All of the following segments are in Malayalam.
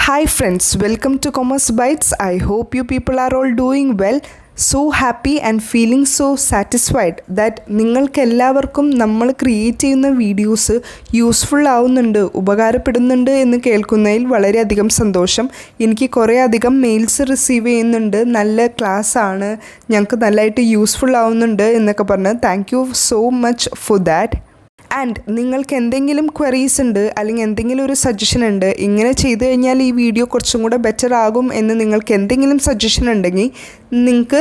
Hi friends, welcome to Commerce Bites. I hope you people are all doing well. So happy and feeling so satisfied that നിങ്ങൾക്കെല്ലാവർക്കും നമ്മൾ ക്രിയേറ്റ് ചെയ്യുന്ന വീഡിയോസ് യൂസ്ഫുൾ ആവുന്നുണ്ട്, ഉപകാരപ്പെടുന്നുണ്ട് എന്ന് കേൾക്കുന്നതിൽ വളരെയധികം സന്തോഷം. എനിക്ക് കുറേ അധികം മെയിൽസ് റിസീവ് ചെയ്യുന്നുണ്ട്, നല്ല ക്ലാസ് ആണ്, ഞങ്ങൾക്ക് നല്ലതായിട്ട് യൂസ്ഫുൾ ആവുന്നുണ്ട് എന്നൊക്കെ പറഞ്ഞ് thank you so much for that. And നിങ്ങൾക്ക് എന്തെങ്കിലും ക്വറീസ് ഉണ്ട് അല്ലെങ്കിൽ എന്തെങ്കിലും ഒരു സജഷൻ ഉണ്ട്, ഇങ്ങനെ ചെയ്തു കഴിഞ്ഞാൽ ഈ വീഡിയോ കുറച്ചും കൂടെ ബെറ്റർ ആകും എന്ന് നിങ്ങൾക്ക് എന്തെങ്കിലും സജഷൻ ഉണ്ടെങ്കിൽ നിങ്ങൾക്ക്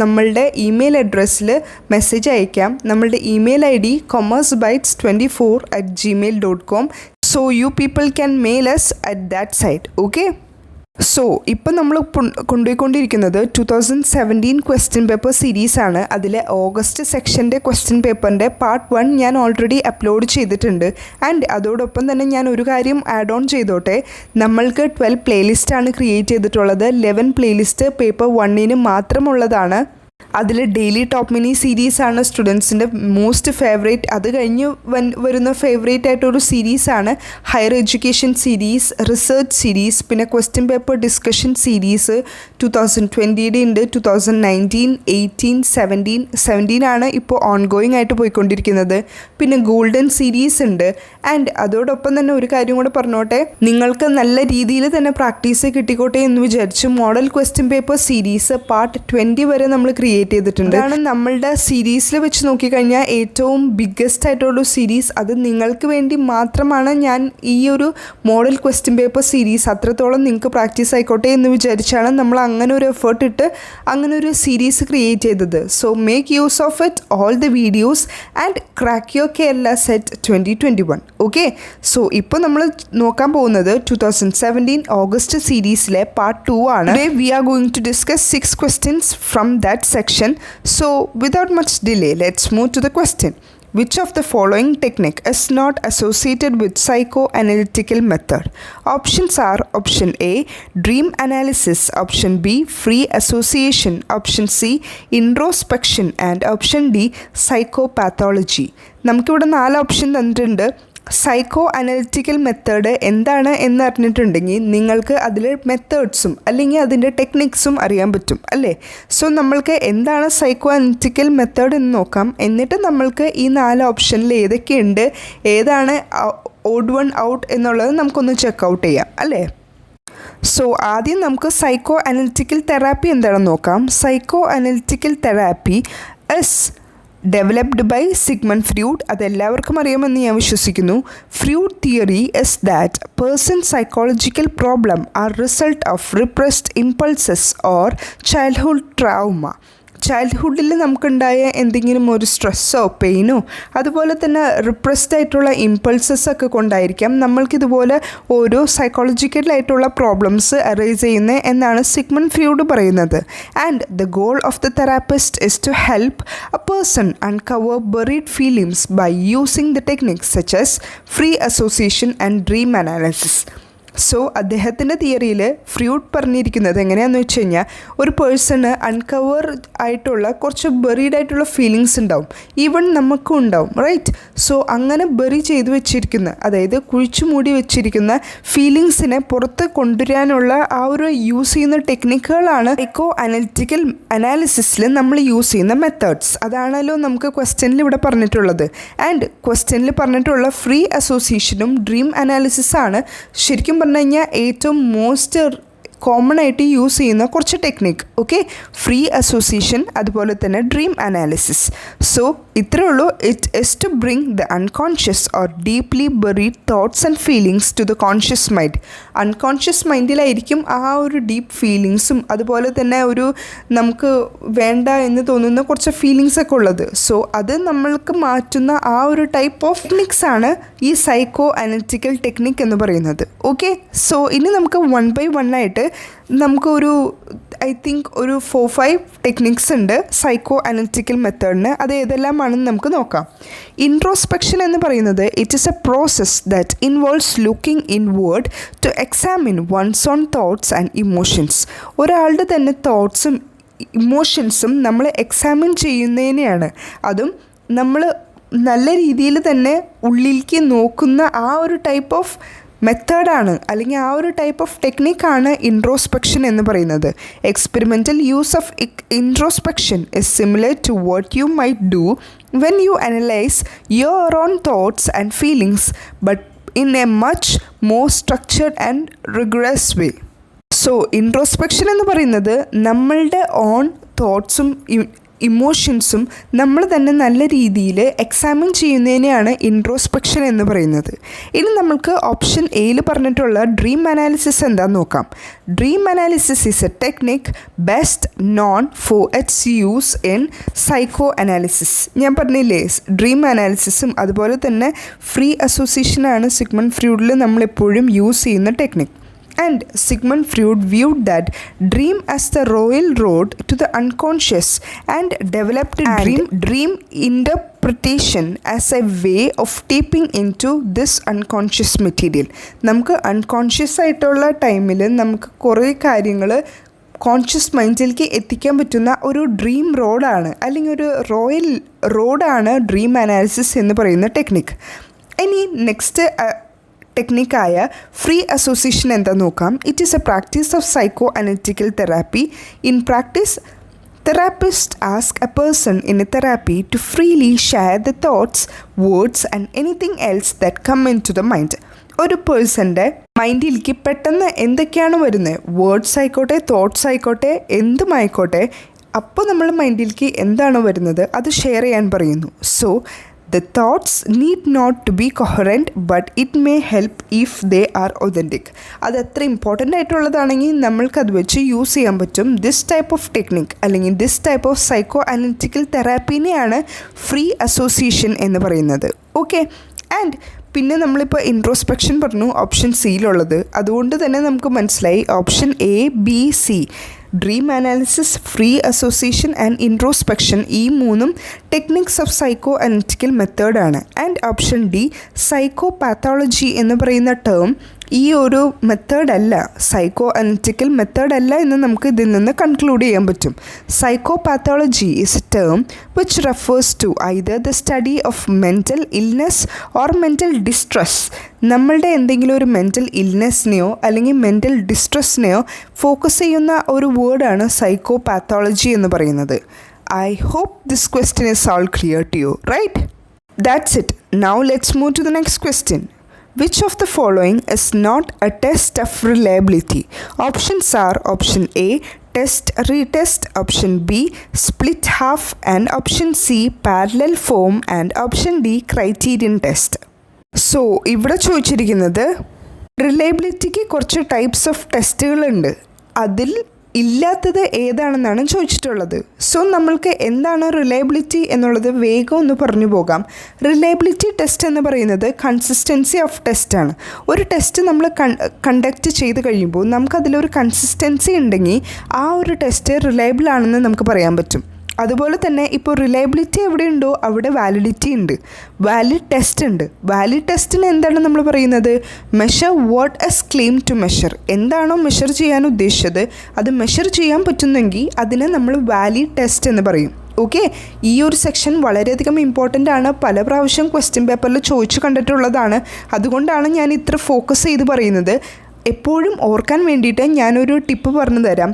നമ്മളുടെ ഇമെയിൽ അഡ്രസ്സിൽ മെസ്സേജ് അയക്കാം. നമ്മളുടെ email ID commercebytes24@gmail.com. So you people can mail us at that site. Okay? So ഇപ്പം നമ്മൾ കൊണ്ടുപോയിക്കൊണ്ടിരിക്കുന്നത് 2017 ക്വസ്റ്റ്യൻ പേപ്പർ സീരീസാണ്. അതിലെ ഓഗസ്റ്റ് സെക്ഷൻ്റെ ക്വസ്റ്റ്യൻ പേപ്പറിൻ്റെ പാർട്ട് 1 ഞാൻ ഓൾറെഡി അപ്ലോഡ് ചെയ്തിട്ടുണ്ട്. ആൻഡ് അതോടൊപ്പം തന്നെ ഞാൻ ഒരു കാര്യം ആഡ് ഓൺ ചെയ്തോട്ടെ. നമ്മൾക്ക് 12 പ്ലേലിസ്റ്റാണ് ക്രിയേറ്റ് ചെയ്തിട്ടുള്ളത്. 11 പ്ലേലിസ്റ്റ് പേപ്പർ 1 മാത്രമുള്ളതാണ്. അതിൽ ഡെയിലി ടോപ്പ് മിനി സീരീസാണ് സ്റ്റുഡൻസിൻ്റെ മോസ്റ്റ് ഫേവറേറ്റ്. അത് കഴിഞ്ഞ് വരുന്ന ഫേവറേറ്റ് ആയിട്ടൊരു സീരീസാണ് higher education series, research series, പിന്നെ ക്വസ്റ്റ്യൻ പേപ്പർ ഡിസ്കഷൻ സീരീസ് 2020 ഉണ്ട്, 2019, 18, 17 ആണ് ഇപ്പോൾ ഓൺഗോയിങ് ആയിട്ട് പോയിക്കൊണ്ടിരിക്കുന്നത്. പിന്നെ ഗോൾഡൻ സീരീസ് ഉണ്ട്. ആൻഡ് അതോടൊപ്പം തന്നെ ഒരു കാര്യം കൂടെ പറഞ്ഞോട്ടെ, നിങ്ങൾക്ക് നല്ല രീതിയിൽ തന്നെ പ്രാക്ടീസ് കിട്ടിക്കോട്ടെ എന്ന് വിചാരിച്ച് model question paper series part 20 വരെ നമ്മൾ ക്രിയേറ്റ് ചെയ്തിട്ടുണ്ട്. അതാണ് നമ്മളുടെ സീരീസിൽ വെച്ച് നോക്കിക്കഴിഞ്ഞാൽ ഏറ്റവും ബിഗ്ഗസ്റ്റ് ആയിട്ടുള്ള സീരീസ്. അത് നിങ്ങൾക്ക് വേണ്ടി മാത്രമാണ് ഞാൻ ഈ ഒരു മോഡൽ ക്വസ്റ്റ്യൻ പേപ്പർ സീരീസ് അത്രത്തോളം നിങ്ങൾക്ക് പ്രാക്ടീസ് ആയിക്കോട്ടെ എന്ന് വിചാരിച്ചാണ് നമ്മൾ അങ്ങനെ ഒരു എഫേർട്ട് ഇട്ട് അങ്ങനെ ഒരു സീരീസ് ക്രിയേറ്റ് ചെയ്തത്. So make use of it all the videos and crack your Kerala set 2021. Okay, so ഇപ്പോൾ നമ്മൾ നോക്കാൻ പോകുന്നത് 2017 ഓഗസ്റ്റ് സീരീസിലെ പാർട്ട് 2 ആണ്. We are going to discuss 6 questions from that section. So without much delay, let's move to the question. Which of the following technique is not associated with psychoanalytical method? Options are option A, dream analysis, option B, free association, option C, introspection, and option D, psychopathology. നമുക്കിവിടെ 4 ഓപ്ഷൻ തന്നിട്ടുണ്ട്. സൈക്കോ അനലിറ്റിക്കൽ മെത്തേഡ് എന്താണ് എന്ന് അറിഞ്ഞിട്ടുണ്ടെങ്കിൽ നിങ്ങൾക്ക് അതിൽ മെത്തേഡ്സും അല്ലെങ്കിൽ അതിൻ്റെ ടെക്നിക്സും അറിയാൻ പറ്റും അല്ലേ. സോ നമ്മൾക്ക് എന്താണ് സൈക്കോ അനലിറ്റിക്കൽ മെത്തേഡ് എന്ന് നോക്കാം. എന്നിട്ട് നമ്മൾക്ക് ഈ 4 ഓപ്ഷനിൽ ഏതൊക്കെയുണ്ട്, ഏതാണ് ഓഡ് വൺ ഔട്ട് എന്നുള്ളത് നമുക്കൊന്ന് ചെക്കൗട്ട് ചെയ്യാം അല്ലേ. സോ ആദ്യം നമുക്ക് സൈക്കോ അനലിറ്റിക്കൽ തെറാപ്പി എന്താണെന്ന് നോക്കാം. Psychoanalytical therapy is developed by Sigmund Freud. അതെല്ലാവർക്കും അറിയാമെന്ന് ഞാൻ വിശ്വസിക്കുന്നു. Freud theory is that person psychological problem are result of repressed impulses or childhood trauma. ചൈൽഡ്ഹുഡിൽ നമുക്കുണ്ടായ എന്തെങ്കിലും ഒരു സ്ട്രെസ്സോ പെയിനോ അതുപോലെ തന്നെ റിപ്രസ്ഡ് ആയിട്ടുള്ള ഇമ്പൾസസ് ഒക്കെ കൊണ്ടായിരിക്കാം നമ്മൾക്കിതുപോലെ ഓരോ സൈക്കോളജിക്കലായിട്ടുള്ള പ്രോബ്ലംസ് അറൈസ് ചെയ്യുന്നത് എന്നാണ് സിഗ്മണ്ട് ഫ്രൂഡ് പറയുന്നത്. And the goal of the therapist is to help a person uncover buried feelings by using the techniques such as free association and dream analysis. So അദ്ദേഹത്തിൻ്റെ തിയറിയിൽ ഫ്രൂഡ് പറഞ്ഞിരിക്കുന്നത് എങ്ങനെയാണെന്ന് വെച്ച് കഴിഞ്ഞാൽ ഒരു പേഴ്സണ് അൺകവർ ആയിട്ടുള്ള കുറച്ച് ബറീഡ് ആയിട്ടുള്ള ഫീലിങ്സ് ഉണ്ടാവും, ഈവൻ നമുക്കും ഉണ്ടാവും, റൈറ്റ്. സോ അങ്ങനെ ബറി ചെയ്ത് വെച്ചിരിക്കുന്ന, അതായത് കുഴിച്ചു മൂടി വെച്ചിരിക്കുന്ന ഫീലിങ്സിനെ പുറത്ത് കൊണ്ടുവരാനുള്ള ആ ഒരു യൂസ് ചെയ്യുന്ന ടെക്നിക്കുകളാണ് സൈക്കോ അനലിറ്റിക്കൽ അനാലിസിസിൽ നമ്മൾ യൂസ് ചെയ്യുന്ന മെത്തേഡ്സ്. അതാണല്ലോ നമുക്ക് ക്വസ്റ്റ്യനിൽ ഇവിടെ പറഞ്ഞിട്ടുള്ളത്. ആൻഡ് ക്വസ്റ്റ്യനിൽ പറഞ്ഞിട്ടുള്ള ഫ്രീ അസോസിയേഷനും ഡ്രീം അനാലിസിസാണ് ശരിക്കും പറഞ്ഞു കഴിഞ്ഞാൽ ഏറ്റവും മോസ്റ്റ് കോമൺ ആയിട്ട് യൂസ് ചെയ്യുന്ന കുറച്ച് ടെക്നിക്ക്. ഓക്കെ, ഫ്രീ അസോസിയേഷൻ അതുപോലെ തന്നെ ഡ്രീം അനാലിസിസ്. സോ ഇത്രയേ ഉള്ളൂ. It is to bring the unconscious or deeply buried thoughts and feelings to the conscious mind. Unconscious മൈൻഡിലായിരിക്കും ആ ഒരു ഡീപ്പ് ഫീലിങ്സും അതുപോലെ തന്നെ ഒരു നമുക്ക് വേണ്ട എന്ന് തോന്നുന്ന കുറച്ച് ഫീലിങ്സ് ഒക്കെ ഉള്ളത്. സോ അത് നമ്മൾക്ക് മാറ്റുന്ന ആ ഒരു ടൈപ്പ് ഓഫ് ടെക്നിക്സ് ആണ് ഈ സൈക്കോ അനലിറ്റിക്കൽ ടെക്നിക്ക് എന്ന് പറയുന്നത്. ഓക്കെ, സോ ഇനി നമുക്ക് 1 by 1 ആയിട്ട് നമുക്കൊരു ഐ തിങ്ക് ഒരു 4-5 ടെക്നിക്സ് ഉണ്ട് സൈക്കോ അനലിറ്റിക്കൽ മെത്തേഡിന്. അത് ഏതെല്ലാമാണെന്ന് നമുക്ക് നോക്കാം. ഇൻട്രോസ്പെക്ഷൻ എന്ന് പറയുന്നത് it is a process that involves looking inward to examine one's own thoughts and emotions. ഒരാളുടെ തന്നെ തോട്ട്സും ഇമോഷൻസും നമ്മൾ എക്സാമിൻ ചെയ്യുന്നതിനെയാണ്. അതും നമ്മൾ നല്ല രീതിയിൽ തന്നെ ഉള്ളിലേക്ക് നോക്കുന്ന ആ ഒരു ടൈപ്പ് ഓഫ് മെത്തേഡാണ് അല്ലെങ്കിൽ ആ ഒരു ടൈപ്പ് ഓഫ് ടെക്നിക്കാണ് ഇൻട്രോസ്പെക്ഷൻ എന്ന് പറയുന്നത്. Experimental use of introspection is similar to what you might do when you analyze your own thoughts and feelings, but in a much more structured and rigorous way. So introspection എന്ന് പറയുന്നത് നമ്മളുടെ ഓൺ തോട്ട്സും ഇമോഷൻസും നമ്മൾ തന്നെ നല്ല രീതിയിൽ എക്സാമിൻ ചെയ്യുന്നതിനെയാണ് ഇൻട്രോസ്പെക്ഷൻ എന്ന് പറയുന്നത്. ഇനി നമ്മൾക്ക് ഓപ്ഷൻ എയിൽ പറഞ്ഞിട്ടുള്ള ഡ്രീം അനാലിസിസ് എന്താണെന്ന് നോക്കാം. Dream analysis is A technique best known for it's use in psycho analysis. ഞാൻ പറഞ്ഞില്ലേ, ഡ്രീം അനാലിസിസും അതുപോലെ തന്നെ ഫ്രീ അസോസിയേഷനാണ് സിഗ്മണ്ട് ഫ്രോയിഡിൽ നമ്മളെപ്പോഴും യൂസ് ചെയ്യുന്ന technique. And Sigmund Freud viewed that dream as the royal road to the unconscious and developed dream interpretation as a way of tapping into this unconscious material. നമുക്ക് അൺകോൺഷ്യസ് ആയിട്ടുള്ള ടൈമിൽ നമുക്ക് കുറേ കാര്യങ്ങൾ കോൺഷ്യസ് മൈൻഡിലേക്ക് എത്തിക്കാൻ പറ്റുന്ന ഒരു ഡ്രീം റോഡാണ് അല്ലെങ്കിൽ ഒരു റോയൽ റോഡാണ് ഡ്രീം അനാലിസിസ് എന്ന് പറയുന്ന ടെക്നിക്. ഇനി നെക്സ്റ്റ് ടെക്നിക്കായ ഫ്രീ അസോസിയേഷൻ എന്താണെന്ന് നോക്കാം. It is a practice of psychoanalytical therapy. In practice therapist ask a person in a therapy to freely share the thoughts, words and anything else that come into the mind. ഒരു പേഴ്സൻ്റെ മൈൻഡിലേക്ക് പെട്ടെന്ന് എന്തൊക്കെയാണ് വരുന്നത്, വേർഡ്സ് ആയിക്കോട്ടെ, തോട്ട്സ് ആയിക്കോട്ടെ, എന്തുമായിക്കോട്ടെ, അപ്പോൾ നമ്മൾ മൈൻഡിലേക്ക് എന്താണോ വരുന്നത് അത് ഷെയർ ചെയ്യാൻ പറയുന്നു. So the thoughts need not to be coherent, but it may help if they are authentic. അത് എത്ര ഇമ്പോർട്ടൻ്റ് ആയിട്ടുള്ളതാണെങ്കിൽ നമ്മൾക്കത് വെച്ച് യൂസ് ചെയ്യാൻ പറ്റും. ദിസ് ടൈപ്പ് ഓഫ് ടെക്നിക് അല്ലെങ്കിൽ this type of psychoanalytical തെറാപ്പിനെയാണ് ഫ്രീ അസോസിയേഷൻ എന്ന് പറയുന്നത്. ഓക്കെ, ആൻഡ് പിന്നെ നമ്മളിപ്പോൾ ഇൻട്രോസ്പെക്ഷൻ പറഞ്ഞു ഓപ്ഷൻ സിയിലുള്ളത്, അതുകൊണ്ട് തന്നെ നമുക്ക് മനസ്സിലായി option A, B, C dream analysis, free association and introspection ഈ മൂന്നും ടെക്നിക്സ് ഓഫ് സൈക്കോ അനലിറ്റിക്കൽ മെത്തേഡാണ്. And option D psycho pathology എന്ന് പറയുന്ന ടേം ഈ ഒരു മെത്തേഡല്ല, സൈക്കോ അനലിറ്റിക്കൽ മെത്തേഡല്ല എന്ന് നമുക്ക് ഇതിൽ നിന്ന് കൺക്ലൂഡ് ചെയ്യാൻ പറ്റും. Psychopathology is a term which refers to either the study of mental illness or mental distress. നമ്മളുടെ എന്തെങ്കിലും ഒരു മെൻ്റൽ ഇൽനെസ്സിനെയോ അല്ലെങ്കിൽ മെൻ്റൽ ഡിസ്ട്രെസ്സിനെയോ ഫോക്കസ് ചെയ്യുന്ന ഒരു വേർഡാണ് സൈക്കോ പാത്തോളജി എന്ന് പറയുന്നത്. I hope this question is all clear to you, right? That's it. Now let's move to the next question. Which of the following is not a test of reliability? Options are option A, test, retest, option B, split half, and option C, parallel form, and option D, criterion test. So, ഇവിടെ ചോദിച്ചിരിക്കുന്നത് റിലയബിലിറ്റിക്ക് കുറച്ച് ടൈപ്സ് ഓഫ് ടെസ്റ്റുകളുണ്ട്, അതിൽ ഇല്ലാത്തത് ഏതാണെന്നാണ് ചോദിച്ചിട്ടുള്ളത്. സോ നമ്മൾക്ക് എന്താണ് റിലയബിലിറ്റി എന്നുള്ളത് വേഗം ഒന്ന് പറഞ്ഞു പോകാം. റിലയബിലിറ്റി ടെസ്റ്റ് എന്ന് പറയുന്നത് കൺസിസ്റ്റൻസി ഓഫ് ടെസ്റ്റാണ്. ഒരു ടെസ്റ്റ് നമ്മൾ കണ്ടക്ട് ചെയ്ത് കഴിയുമ്പോൾ നമുക്കതിലൊരു കൺസിസ്റ്റൻസി ഉണ്ടെങ്കിൽ ആ ഒരു ടെസ്റ്റ് റിലയബിൾ ആണെന്ന് നമുക്ക് പറയാൻ പറ്റും. അതുപോലെ തന്നെ ഇപ്പോൾ റിലയബിലിറ്റി എവിടെയുണ്ടോ അവിടെ വാലിഡിറ്റി ഉണ്ട്, വാലിഡ് ടെസ്റ്റ് ഉണ്ട്. വാലിഡ് ടെസ്റ്റിന് എന്താണ് നമ്മൾ പറയുന്നത്, measure what it's claim to measure. എന്താണോ മെഷർ ചെയ്യാൻ ഉദ്ദേശിച്ചത് അത് മെഷർ ചെയ്യാൻ പറ്റുന്നെങ്കിൽ അതിനെ നമ്മൾ വാലിഡ് ടെസ്റ്റ് എന്ന് പറയും. ഓക്കെ, ഈ ഒരു സെക്ഷൻ വളരെയധികം ഇമ്പോർട്ടൻ്റ് ആണ്, പല പ്രാവശ്യം ക്വസ്റ്റ്യൻ പേപ്പറിൽ ചോദിച്ചു കണ്ടിട്ടുള്ളതാണ്. അതുകൊണ്ടാണ് ഞാൻ ഇത്ര ഫോക്കസ് ചെയ്ത് പറയുന്നത്. എപ്പോഴും ഓർക്കാൻ വേണ്ടിയിട്ട് ഞാനൊരു ടിപ്പ് പറഞ്ഞു തരാം.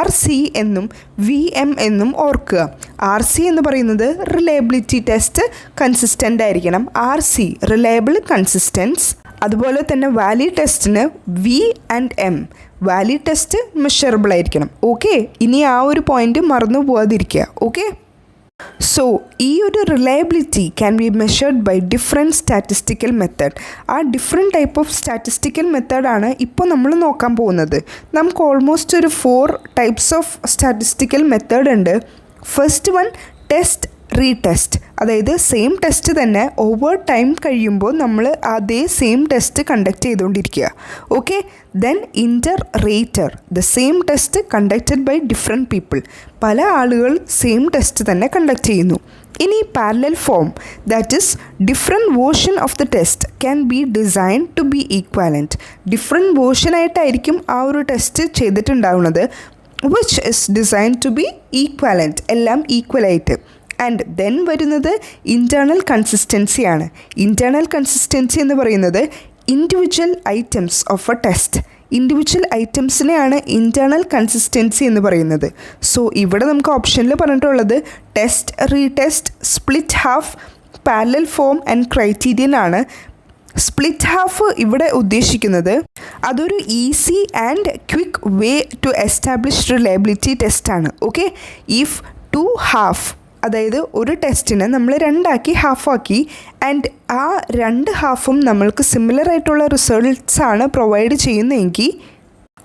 RC എന്നും VM എന്നും ഓർക്കുക. RC എന്ന് പറയുന്നത് റിലയബിലിറ്റി ടെസ്റ്റ് കൺസിസ്റ്റൻ്റ് ആയിരിക്കണം. RC reliable, consistence. അതുപോലെ തന്നെ വാലിഡ് ടെസ്റ്റിന് V and M, valid test measurable ആയിരിക്കണം. ഓക്കെ, ഇനി ആ ഒരു പോയിന്റ് മറന്നു പോകാതിരിക്കുക. ഓക്കെ, സോ ഈ ഒരു reliability can be measured by different statistical method. ആ ഡിഫറെൻറ്റ് ടൈപ്പ് ഓഫ് സ്റ്റാറ്റിസ്റ്റിക്കൽ മെത്തേഡാണ് ഇപ്പോൾ നമ്മൾ നോക്കാൻ പോകുന്നത്. നമുക്ക് ഓൾമോസ്റ്റ് ഒരു 4 ടൈപ്സ് ഓഫ് സ്റ്റാറ്റിസ്റ്റിക്കൽ മെത്തേഡ് ഉണ്ട്. First one, test retest. അതായത് സെയിം ടെസ്റ്റ് തന്നെ ഓവർ ടൈം കഴിയുമ്പോൾ നമ്മൾ അതേ സെയിം ടെസ്റ്റ് കണ്ടക്ട് ചെയ്തുകൊണ്ടിരിക്കുക. Okay, then interrater, the same test conducted by different people. പല ആളുകൾ സെയിം ടെസ്റ്റ് തന്നെ കണ്ടക്ട് ചെയ്യുന്നു. ഇനി parallel form, that is different version of the test can be design to be equivalent. Different വേർഷനായിട്ടായിരിക്കും ആ ഒരു ടെസ്റ്റ് ചെയ്തിട്ടുണ്ടാവുന്നത്, which is design to be equivalent, എല്ലാം ഈക്വലായിട്ട്. ആൻഡ് ദെൻ വരുന്നത് ഇൻറ്റേർണൽ കൺസിസ്റ്റൻസിയാണ്. ഇൻറ്റേർണൽ കൺസിസ്റ്റൻസി എന്ന് പറയുന്നത് individual items of a test. Individual ഐറ്റംസിനെയാണ് ഇൻറ്റേർണൽ കൺസിസ്റ്റൻസി എന്ന് പറയുന്നത്. സോ ഇവിടെ നമുക്ക് ഓപ്ഷനിൽ പറഞ്ഞിട്ടുള്ളത് test, retest, split half, parallel form and criterion ആണ്. സ്പ്ലിറ്റ് ഹാഫ് ഇവിടെ ഉദ്ദേശിക്കുന്നത് അതൊരു easy and quick way to establish reliability ടെസ്റ്റാണ്. ഓക്കെ, ഇഫ് ടു ഹാഫ്, അതായത് ഒരു ടെസ്റ്റിനെ നമ്മൾ രണ്ടാക്കി ഹാഫാക്കി ആൻഡ് ആ രണ്ട് ഹാഫും നമ്മൾക്ക് സിമിലർ ആയിട്ടുള്ള റിസൾട്ട്സ് ആണ് പ്രൊവൈഡ് ചെയ്യുന്നതെങ്കിൽ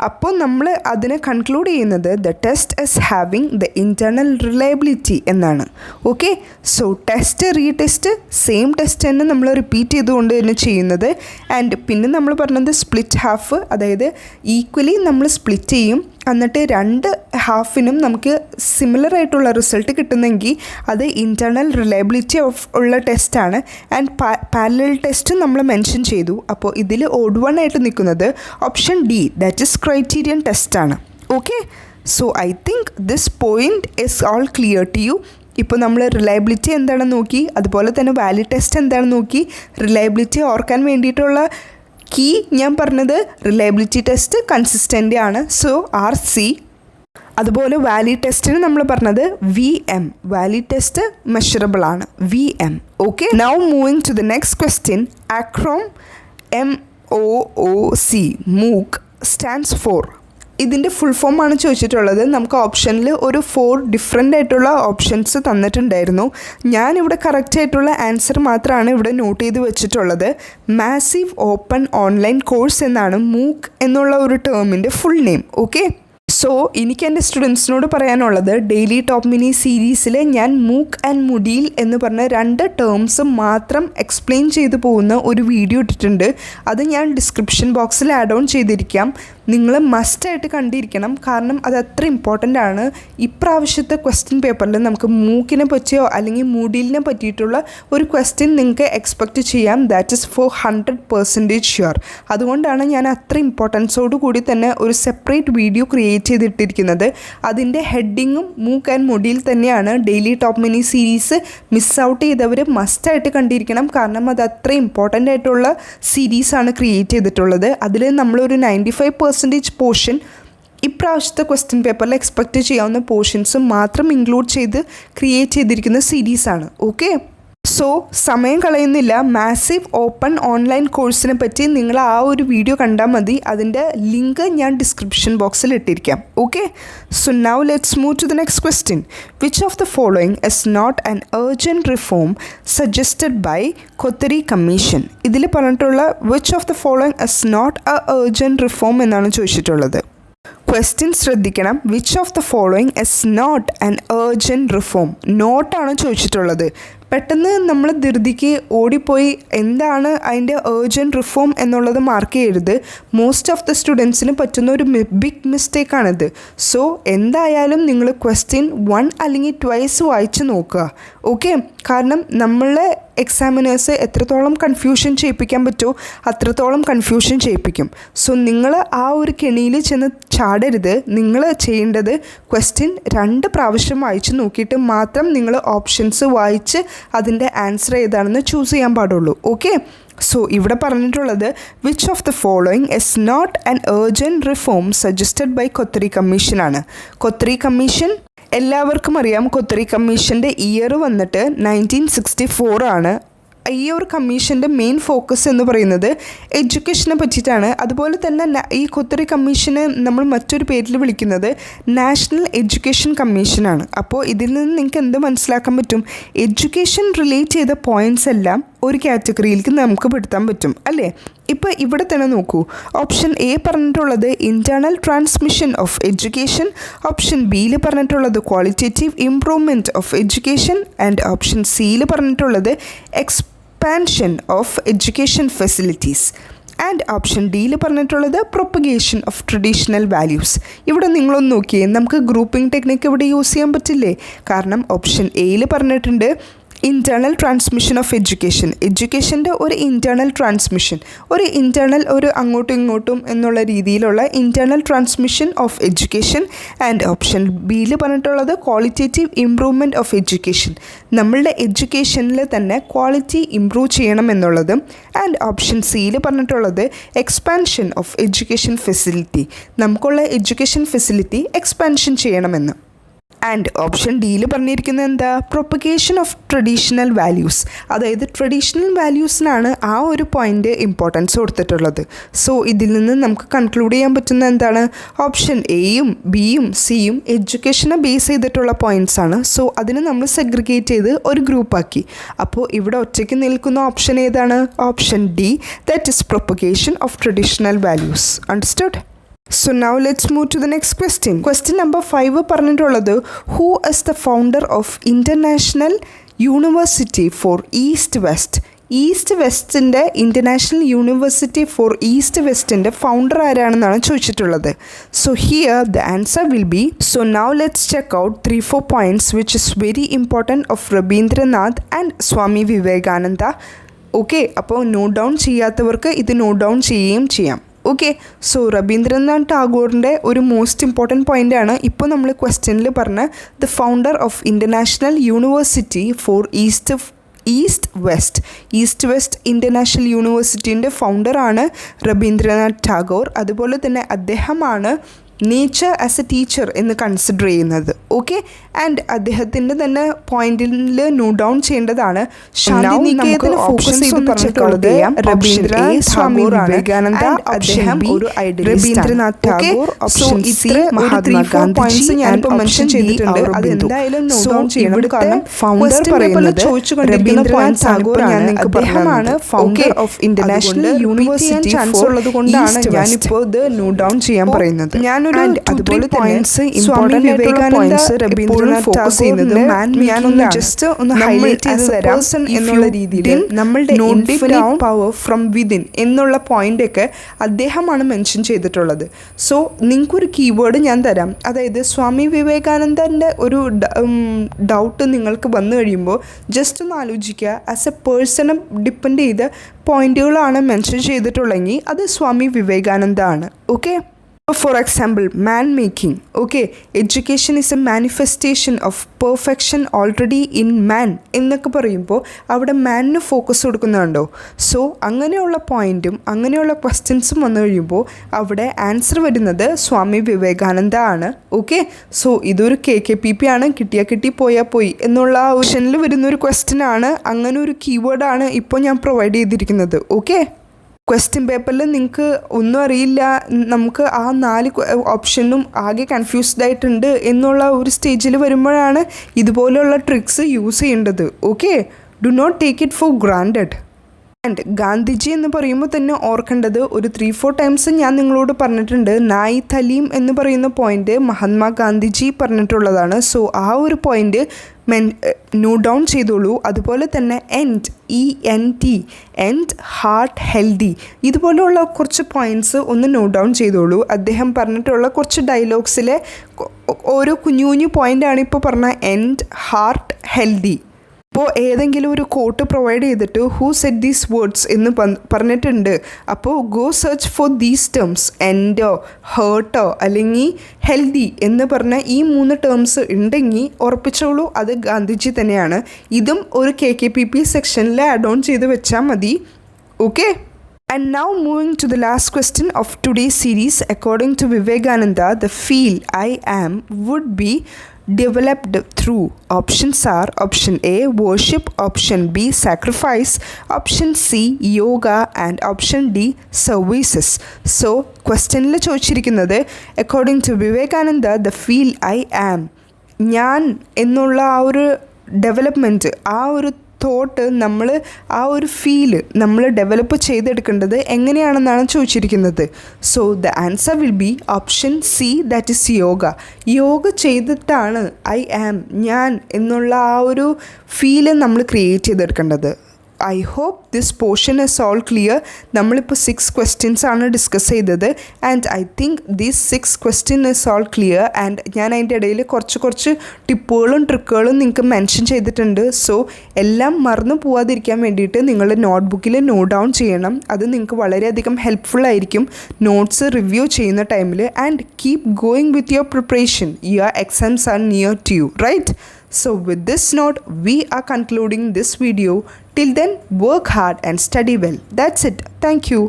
അപ്പോൾ നമ്മൾ അതിനെ കൺക്ലൂഡ് ചെയ്യുന്നത് the test is having the internal reliability എന്നാണ്. Okay, so test, retest same test തന്നെ നമ്മൾ റിപ്പീറ്റ് ചെയ്തുകൊണ്ട് തന്നെ ചെയ്യുന്നത്. ആൻഡ് പിന്നെ നമ്മൾ പറഞ്ഞത് സ്പ്ലിറ്റ് ഹാഫ്, അതായത് ഈക്വലി നമ്മൾ സ്പ്ലിറ്റ് ചെയ്യും, എന്നിട്ട് രണ്ട് ഹാഫിനും നമുക്ക് സിമിലർ ആയിട്ടുള്ള റിസൾട്ട് കിട്ടുന്നെങ്കിൽ അത് ഇൻറ്റേർണൽ റിലയബിലിറ്റി ഉള്ള ടെസ്റ്റാണ്. ആൻഡ് പാരലൽ ടെസ്റ്റും നമ്മൾ മെൻഷൻ ചെയ്തു. അപ്പോൾ ഇതിൽ ഓഡ് വൺ ആയിട്ട് നിൽക്കുന്നത് option D, that is criterion ടെസ്റ്റാണ്. Okay, so I think this point is all clear to you. ഇപ്പോൾ നമ്മൾ റിലയബിലിറ്റി എന്താണെന്ന് നോക്കി, അതുപോലെ തന്നെ വാലിഡ് ടെസ്റ്റ് എന്താണെന്ന് നോക്കി. റിലയബിലിറ്റി ഓർക്കാൻ വേണ്ടിയിട്ടുള്ള കീ ഞാൻ പറഞ്ഞത് റിലയബിലിറ്റി ടെസ്റ്റ് കൺസിസ്റ്റൻ്റ് ആണ്, സോ RC. അതുപോലെ വാലിഡ് ടെസ്റ്റിന് നമ്മൾ പറഞ്ഞത് VM, വാലിഡ് ടെസ്റ്റ് മെഷറബിൾ ആണ്, VM. Okay, now moving to the next question. Acronym MOOC, MOOC stands for. ഇതിൻ്റെ ഫുൾ ഫോം ആണ് ചോദിച്ചിട്ടുള്ളത്. നമുക്ക് ഓപ്ഷനിൽ ഒരു 4 ഡിഫറെൻ്റ് ആയിട്ടുള്ള ഓപ്ഷൻസ് തന്നിട്ടുണ്ടായിരുന്നു. ഞാനിവിടെ കറക്റ്റ് ആയിട്ടുള്ള ആൻസർ മാത്രമാണ് ഇവിടെ നോട്ട് ചെയ്ത് വെച്ചിട്ടുള്ളത്. മാസീവ് ഓപ്പൺ ഓൺലൈൻ കോഴ്സ് എന്നാണ് MOOC എന്നുള്ള ഒരു ടേമിൻ്റെ ഫുൾ നെയിം. ഓക്കെ, സോ എനിക്ക് എൻ്റെ സ്റ്റുഡൻസിനോട് പറയാനുള്ളത്, ഡെയിലി ടോപ്പ് മിനി സീരീസിൽ ഞാൻ MOOC ആൻഡ് MOODLE എന്ന് പറഞ്ഞ 2 ടേംസ് മാത്രം എക്സ്പ്ലെയിൻ ചെയ്തു പോകുന്ന ഒരു വീഡിയോ ഇട്ടിട്ടുണ്ട്. അത് ഞാൻ ഡിസ്ക്രിപ്ഷൻ ബോക്സിൽ ആഡ് ഓൺ ചെയ്തിരിക്കാം. നിങ്ങൾ മസ്റ്റായിട്ട് കണ്ടിരിക്കണം, കാരണം അത് അത്ര ഇമ്പോർട്ടൻ്റ് ആണ്. ഇപ്രാവശ്യത്തെ ക്വസ്റ്റ്യൻ പേപ്പറിൽ നമുക്ക് MOOCനെ പറ്റിയോ അല്ലെങ്കിൽ MOODLE പറ്റിയിട്ടുള്ള ഒരു ക്വസ്റ്റ്യൻ നിങ്ങൾക്ക് എക്സ്പെക്റ്റ് ചെയ്യാം. That is for 100% sure. അതുകൊണ്ടാണ് ഞാൻ അത്ര ഇമ്പോർട്ടൻസോട് കൂടി തന്നെ ഒരു സെപ്പറേറ്റ് വീഡിയോ ക്രിയേറ്റ് ചെയ്തിട്ടിരിക്കുന്നത്. അതിൻ്റെ ഹെഡിങ്ങും MOOC ആൻഡ് MOODLE തന്നെയാണ്. Daily top mini series miss out ചെയ്തവർ മസ്റ്റായിട്ട് കണ്ടിരിക്കണം, കാരണം അത് അത്ര ഇമ്പോർട്ടൻ്റ് ആയിട്ടുള്ള സീരീസാണ് ക്രിയേറ്റ് ചെയ്തിട്ടുള്ളത്. അതിൽ നമ്മളൊരു 95% പോർഷൻ ഇപ്രാവശ്യത്തെ ക്വസ്റ്റ്യൻ പേപ്പറിൽ എക്സ്പെക്റ്റ് ചെയ്യാവുന്ന പോർഷൻസ് മാത്രം ഇൻക്ലൂഡ് ചെയ്ത് ക്രിയേറ്റ് ചെയ്തിരിക്കുന്ന സീരീസാണ്. ഓക്കെ, സോ സമയം കളയുന്നില്ല. മാസീവ് ഓപ്പൺ ഓൺലൈൻ കോഴ്സിനെ പറ്റി നിങ്ങൾ ആ ഒരു വീഡിയോ കണ്ടാൽ മതി. അതിൻ്റെ ലിങ്ക് ഞാൻ ഡിസ്ക്രിപ്ഷൻ ബോക്സിൽ ഇട്ടിരിക്കാം. Okay, so now let's move to the next question. Which of the following is not an urgent reform suggested by Kothari Commission? ഇതിൽ പറഞ്ഞിട്ടുള്ള വിച്ച് ഓഫ് ദ ഫോളോയിങ് ഇസ് നോട്ട് എ അർജൻറ്റ് റിഫോം എന്നാണ് ചോദിച്ചിട്ടുള്ളത്. ക്വസ്റ്റ്യൻ ശ്രദ്ധിക്കണം. Which of the following is not an urgent reform, നോട്ടാണ് ചോദിച്ചിട്ടുള്ളത്. പെട്ടെന്ന് നമ്മൾ ധൃതിക്ക് ഓടിപ്പോയി എന്താണ് അതിൻ്റെ അർജൻറ്റ് റിഫോം എന്നുള്ളത് മാർക്ക് ചെയ്യരുത്. മോസ്റ്റ് ഓഫ് ദ സ്റ്റുഡൻസിന് പറ്റുന്ന ഒരു ബിഗ് മിസ്റ്റേക്കാണിത്. സോ എന്തായാലും നിങ്ങൾ ക്വസ്റ്റ്യൻ 1 അല്ലെങ്കിൽ 2 വായിച്ച് നോക്കുക. ഓക്കെ, കാരണം നമ്മളെ എക്സാമിനേഴ്സ് എത്രത്തോളം കൺഫ്യൂഷൻ ചെയ്യിപ്പിക്കാൻ പറ്റുമോ അത്രത്തോളം കൺഫ്യൂഷൻ ചെയ്യിപ്പിക്കും. സോ നിങ്ങൾ ആ ഒരു കെണിയിൽ ചെന്ന് ചാടരുത്. നിങ്ങൾ ചെയ്യേണ്ടത് ക്വസ്റ്റ്യൻ 2 പ്രാവശ്യം വായിച്ച് നോക്കിയിട്ട് മാത്രം നിങ്ങൾ ഓപ്ഷൻസ് വായിച്ച് അതിൻ്റെ ആൻസർ ഏതാണെന്ന് ചൂസ് ചെയ്യാൻ പാടുള്ളൂ. ഓക്കെ, സോ ഇവിടെ പറഞ്ഞിട്ടുള്ളത് which of the following is not an urgent reform suggested by Kothari കമ്മീഷനാണ്. കൊത്തരി കമ്മീഷൻ എല്ലാവർക്കും അറിയാം. കൊത്തരി കമ്മീഷൻ്റെ ഇയർ വന്നിട്ട് 1964 ആണ്. ഈ ഒരു കമ്മീഷൻ്റെ മെയിൻ ഫോക്കസ് എന്ന് പറയുന്നത് എഡ്യൂക്കേഷനെ പറ്റിയിട്ടാണ്. അതുപോലെ തന്നെ ഈ കൊത്തരി കമ്മീഷനെ നമ്മൾ മറ്റൊരു പേരിൽ വിളിക്കുന്നത് നാഷണൽ എഡ്യൂക്കേഷൻ കമ്മീഷനാണ്. അപ്പോൾ ഇതിൽ നിന്ന് നിങ്ങൾക്ക് എന്ത് മനസ്സിലാക്കാൻ പറ്റും? എഡ്യൂക്കേഷൻ റിലേറ്റ് ചെയ്ത പോയിൻറ്റ്സ് എല്ലാം ഒരു കാറ്റഗറിയിലേക്ക് നമുക്ക് പെടുത്താൻ പറ്റും അല്ലേ? ഇപ്പോൾ ഇവിടെ തന്നെ നോക്കൂ. ഓപ്ഷൻ എ പറഞ്ഞിട്ടുള്ളത് internal transmission of education, option ബിയിൽ പറഞ്ഞിട്ടുള്ളത് qualitative improvement of education and option സിയിൽ പറഞ്ഞിട്ടുള്ളത് expansion of education facilities and option ഡിയിൽ പറഞ്ഞിട്ടുള്ളത് പ്രൊപ്പഗേഷൻ ഓഫ് ട്രഡീഷണൽ വാല്യൂസ്. ഇവിടെ നിങ്ങളൊന്ന് നോക്കിയേ, നമുക്ക് ഗ്രൂപ്പിംഗ് ടെക്നിക്ക് ഇവിടെ യൂസ് ചെയ്യാൻ പറ്റില്ലേ? കാരണം ഓപ്ഷൻ എയിൽ പറഞ്ഞിട്ടുണ്ട് ഇൻറ്റേർണൽ ട്രാൻസ്മിഷൻ ഓഫ് എഡ്യൂക്കേഷൻ്റെ ഒരു ഇൻറ്റേർണൽ ട്രാൻസ്മിഷൻ, ഒരു അങ്ങോട്ടും ഇങ്ങോട്ടും എന്നുള്ള രീതിയിലുള്ള internal transmission of education. And option ബിയിൽ പറഞ്ഞിട്ടുള്ളത് ക്വാളിറ്റേറ്റീവ് ഇംപ്രൂവ്മെൻറ്റ് ഓഫ് എഡ്യൂക്കേഷൻ, നമ്മളുടെ എഡ്യൂക്കേഷനിൽ തന്നെ ക്വാളിറ്റി ഇംപ്രൂവ് ചെയ്യണം എന്നുള്ളതും. ആൻഡ് ഓപ്ഷൻ സിയിൽ പറഞ്ഞിട്ടുള്ളത് എക്സ്പാൻഷൻ ഓഫ് എഡ്യൂക്കേഷൻ ഫെസിലിറ്റി, നമുക്കുള്ള എഡ്യൂക്കേഷൻ ഫെസിലിറ്റി എക്സ്പാൻഷൻ ചെയ്യണമെന്ന്. ആൻഡ് ഓപ്ഷൻ ഡിയിൽ പറഞ്ഞിരിക്കുന്നത് എന്താ, പ്രൊപ്പഗേഷൻ ഓഫ് ട്രഡീഷണൽ വാല്യൂസ്, അതായത് ട്രഡീഷണൽ വാല്യൂസിനാണ് ആ ഒരു പോയിൻ്റ് ഇമ്പോർട്ടൻസ് കൊടുത്തിട്ടുള്ളത്. സോ ഇതിൽ നിന്ന് നമുക്ക് കൺക്ലൂഡ് ചെയ്യാൻ പറ്റുന്ന എന്താണ്, ഓപ്ഷൻ എയും ബിയും സിയും എഡ്യൂക്കേഷനെ ബേസ് ചെയ്തിട്ടുള്ള പോയിൻറ്റ്സ് ആണ്. സോ അതിന് നമ്മൾ സെഗ്രിഗേറ്റ് ചെയ്ത് ഒരു ഗ്രൂപ്പാക്കി. അപ്പോൾ ഇവിടെ ഒറ്റയ്ക്ക് നിൽക്കുന്ന ഓപ്ഷൻ ഏതാണ്, option D, that is propagation of traditional values. Understood? So now let's move to the next question. Question number 5 പറഞ്ഞിട്ടുള്ളത്, who is the founder of International University for East West? East വെസ്റ്റിൻ്റെ ഇൻ്റർനാഷണൽ യൂണിവേഴ്സിറ്റി ഫോർ ഈസ്റ്റ് വെസ്റ്റിൻ്റെ ഫൗണ്ടർ ആരാണെന്നാണ് ചോദിച്ചിട്ടുള്ളത്. So here the answer will be, so now let's check out 3-4 points which is very important of Rabindranath and Swami Vivekananda. Okay, അപ്പോൾ നോട്ട് ഡൗൺ ചെയ്യാത്തവർക്ക് ഇത് നോട്ട് ഡൗൺ ചെയ്യുകയും ചെയ്യാം. ഓക്കെ, സോ രബീന്ദ്രനാഥ് ടാഗോറിൻ്റെ ഒരു മോസ്റ്റ് ഇമ്പോർട്ടൻറ്റ് പോയിൻ്റാണ് ഇപ്പോൾ നമ്മൾ ക്വസ്റ്റ്യനിൽ പറഞ്ഞ the founder of International University for East West International യൂണിവേഴ്സിറ്റീൻ്റെ ഫൗണ്ടറാണ് രബീന്ദ്രനാഥ് ടാഗോർ. അതുപോലെ തന്നെ അദ്ദേഹമാണ് നേച്ചർ ആസ് എ ടീച്ചർ എന്ന് കൺസിഡർ ചെയ്യുന്നത്. ഓക്കെ, ആൻഡ് അദ്ദേഹത്തിൻ്റെ തന്നെ പോയിന്റിൽ നോട്ട് ഡൗൺ ചെയ്യേണ്ടതാണ്. ശാന്തിനികേതന ഫോക്കസ് ചെയ്ത് പറഞ്ഞിട്ടുള്ളത് രബീന്ദ്രനാഥ് സ്വാമി വിവേകാനന്ദ, അദ്ദേഹം ഒരു രബീന്ദ്രനാഥ് ടാഗോർ, ഓപ്ഷൻ സി മഹാത്മാഗാന്ധി. ഞാനിപ്പോൾ മെൻഷൻ ചെയ്തിട്ടുണ്ട്, അത് എന്തായാലും നോട്ട് ഡൗൺ ചെയ്യണം. കാരണം ഫൗണ്ടർ പറയുന്നത് രബീന്ദ്രനാഥ് ടാഗോർ ആണ്, അദ്ദേഹമാണ് founder of international university chance ഉള്ളത് കൊണ്ടാണ് ഞാനിപ്പോൾ ഇത് നോട്ട് ഡൗൺ ചെയ്യാൻ പറയുന്നത്. ഞാനൊരു അതുപോലെ പോയിന്റ്സ് ഇമ്പോർട്ടന്റ് ആയിട്ടുള്ള പോയിന്റ്സ് രബീന്ദ്രനാഥ് ഫോക്കസ് ചെയ്യുന്നത് ഞാനൊന്ന് ജസ്റ്റ് ഒന്ന് ഹൈലൈറ്റ് ചെയ്ത് തരാം എന്നുള്ള രീതിയിൽ. നമ്മളുടെ ഇൻഫിനിറ്റ് പവർ ഫ്രം വിതിൻ എന്നുള്ള പോയിന്റ് ഒക്കെ അദ്ദേഹമാണ് മെൻഷൻ ചെയ്തിട്ടുള്ളത്. സോ നിങ്ങൾക്കൊരു കീവേഡ് ഞാൻ തരാം, അതായത് സ്വാമി വിവേകാനന്ദൻ്റെ ഒരു ഡൗട്ട് നിങ്ങൾക്ക് വന്നു കഴിയുമ്പോൾ ജസ്റ്റ് ഒന്ന് ആലോചിക്കുക, ആസ് എ പേഴ്സണെ ഡിപ്പെൻഡ് ചെയ്ത പോയിന്റുകളാണ് മെൻഷൻ ചെയ്തിട്ടുള്ളെങ്കിൽ അത് സ്വാമി വിവേകാനന്ദ ആണ്. Okay, for example, man making. Okay, education is a manifestation of perfection already in man എന്നൊക്കെ പറയുമ്പോൾ അവിടെ മാനിന് ഫോക്കസ് കൊടുക്കുന്നുണ്ടോ. സോ അങ്ങനെയുള്ള പോയിന്റും അങ്ങനെയുള്ള ക്വസ്റ്റ്യൻസും വന്നു കഴിയുമ്പോൾ അവിടെ ആൻസർ വരുന്നത് സ്വാമി വിവേകാനന്ദ ആണ്. ഓക്കെ, സോ ഇതൊരു KKPP ആണ്, കിട്ടിയാൽ കിട്ടി പോയാൽ പോയി എന്നുള്ള ഓപ്ഷനിൽ വരുന്നൊരു ക്വസ്റ്റ്യൻ ആണ്. അങ്ങനെ ഒരു കീവേഡാണ് ഇപ്പോൾ ഞാൻ പ്രൊവൈഡ് ചെയ്തിരിക്കുന്നത്. ഓക്കെ, ക്വസ്റ്റ്യൻ പേപ്പറിൽ നിങ്ങൾക്ക് ഒന്നും അറിയില്ല, നമുക്ക് ആ 4 ഓപ്ഷനും ആകെ കൺഫ്യൂസ്ഡ് ആയിട്ടുണ്ട് എന്നുള്ള ഒരു സ്റ്റേജിൽ വരുമ്പോഴാണ് ഇതുപോലെയുള്ള ട്രിക്സ് യൂസ് ചെയ്യേണ്ടത്. Okay, do not take it for granted. And Gandhiji എന്ന് പറയുമ്പോൾ തന്നെ ഓർക്കേണ്ടത് ഒരു 3-4 ടൈംസ് ഞാൻ നിങ്ങളോട് പറഞ്ഞിട്ടുണ്ട്, നായി തലീം എന്ന് പറയുന്ന പോയിന്റ് മഹാത്മാഗാന്ധിജി പറഞ്ഞിട്ടുള്ളതാണ്. സോ ആ ഒരു പോയിന്റ് നോട്ട് ഡൗൺ ചെയ്തോളൂ. അതുപോലെ തന്നെ ENT എൻഡ് ഹാർട്ട് ഹെൽത്തി, ഇതുപോലെയുള്ള കുറച്ച് പോയിൻറ്റ്സ് ഒന്ന് നോട്ട് ഡൗൺ ചെയ്തോളൂ. അദ്ദേഹം പറഞ്ഞിട്ടുള്ള കുറച്ച് ഡയലോഗ്സിലെ ഓരോ കുഞ്ഞു പോയിൻ്റാണ് ഇപ്പോൾ പറഞ്ഞ എൻഡ് ഹാർട്ട് ഹെൽത്തി. അപ്പോൾ ഏതെങ്കിലും ഒരു കോട്ട് പ്രൊവൈഡ് ചെയ്തിട്ട് ഹൂ സെറ്റ് ദീസ് വേർഡ്സ് എന്ന് പറഞ്ഞിട്ടുണ്ട്, അപ്പോൾ go search for these terms, എൻഡോ ഹേർട്ടോ അല്ലെങ്കിൽ ഹെൽത്തി എന്ന് പറഞ്ഞ ഈ 3 ടേംസ് ഉണ്ടെങ്കിൽ ഉറപ്പിച്ചോളൂ അത് ഗാന്ധിജി തന്നെയാണ്. ഇതും ഒരു KKPP സെക്ഷനിൽ ആഡ് ഓൺ ചെയ്ത് വെച്ചാൽ മതി. Okay, and now moving to the last question of today's series. According to Vivekananda, the feel I am would be developed through, options are option A worship, option B sacrifice, option C yoga and option D services. So questionil ചോദിച്ചിരിക്കുന്നത് according to Vivekananda, the feel I am, ഞാൻ എന്നുള്ള ആ ഒരു ഡെവലപ്മെൻറ്റ്, ആ ഒരു തോട്ട്, നമ്മൾ ആ ഒരു ഫീല് നമ്മൾ ഡെവലപ്പ് ചെയ്തെടുക്കേണ്ടത് എങ്ങനെയാണെന്നാണ് ചോദിച്ചിരിക്കുന്നത്. So the answer will be option C, that is yoga ചെയ്തിട്ടാണ് I am, ഞാൻ എന്നുള്ള ആ ഒരു ഫീല് നമ്മൾ ക്രിയേറ്റ് ചെയ്തെടുക്കേണ്ടത്. I hope this portion is all clear. നമ്മളിപ്പോൾ 6 ക്വസ്റ്റ്യൻസ് ആണ് ഡിസ്കസ് ചെയ്തത് and I think these 6 question is all clear. And ഞാൻ അതിൻ്റെ ഇടയിൽ കുറച്ച് ടിപ്പുകളും ട്രിക്കുകളും നിങ്ങൾക്ക് മെൻഷൻ ചെയ്തിട്ടുണ്ട്. സോ എല്ലാം മറന്നു പോവാതിരിക്കാൻ വേണ്ടിയിട്ട് നിങ്ങൾ നോട്ട്ബുക്കിൽ നോട്ട് ഡൗൺ ചെയ്യണം. അത് നിങ്ങൾക്ക് വളരെയധികം ഹെൽപ്ഫുൾ ആയിരിക്കും നോട്ട്സ് റിവ്യൂ ചെയ്യുന്ന ടൈമിൽ. And keep going with your preparation. Your exams are near to you, right? So with this note, we are concluding this video. Till then, work hard and study well. That's it. Thank you.